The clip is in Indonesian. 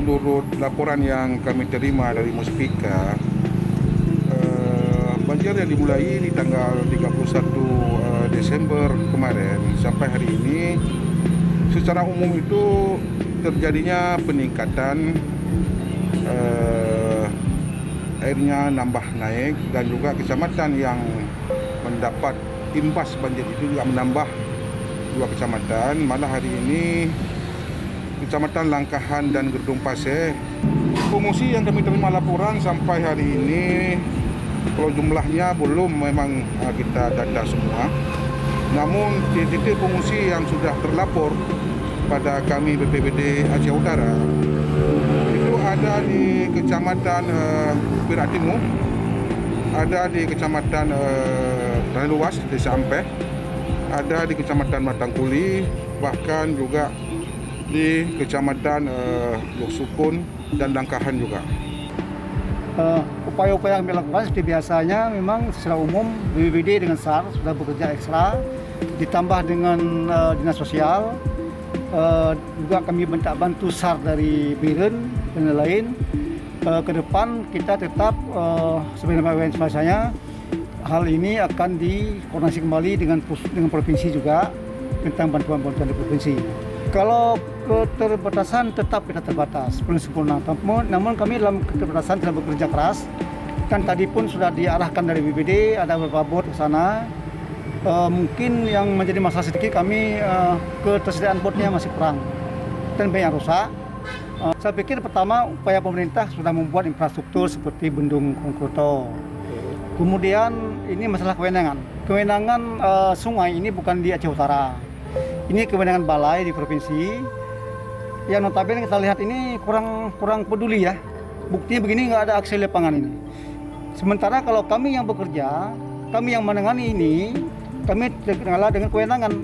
Menurut laporan yang kami terima dari Muspika, banjir yang dimulai di tanggal 31 Desember kemarin sampai hari ini secara umum itu terjadinya peningkatan, airnya nambah naik, dan juga kecamatan yang mendapat imbas banjir itu juga menambah 2 kecamatan. Malah hari ini Kecamatan Langkahan dan Gedung Pasir. Pengungsi yang kami terima laporan sampai hari ini, kalau jumlahnya belum memang kita data semua. Namun titik pengungsi yang sudah terlapor pada kami BPBD Aceh Utara itu ada di Kecamatan Perak Timur, ada di Kecamatan Tanah Luas, Desa Ampeh, ada di Kecamatan Matangkuli, bahkan juga di Kecamatan Lok Sukun dan Langkahan juga. Upaya-upaya yang dilakukan seperti biasanya, memang secara umum BPBD dengan SAR sudah bekerja ekstra, ditambah dengan dinas sosial, juga kami minta bantu SAR dari BIREN dan lain-lain. Ke depan kita tetap sebenarnya biasanya hal ini akan dikoordinasi kembali dengan provinsi juga tentang bantuan-bantuan di provinsi. Kalau keterbatasan tetap kita terbatas, belum sempurna. Namun kami dalam keterbatasan sudah bekerja keras. Kan tadi pun sudah diarahkan dari BPD, ada beberapa bot ke sana. Mungkin yang menjadi masalah sedikit kami ketersediaan botnya masih kurang dan banyak rusak. Saya pikir pertama upaya pemerintah sudah membuat infrastruktur seperti Bendung Kongkoto. Kemudian ini masalah kewenangan. Kewenangan sungai ini bukan di Aceh Utara. Ini kewenangan balai di provinsi. Yang notabene kita lihat ini kurang peduli ya. Buktinya begini, nggak ada aksi lapangan ini. Sementara kalau kami yang bekerja, kami yang menangani ini, kami terkendala dengan kewenangan.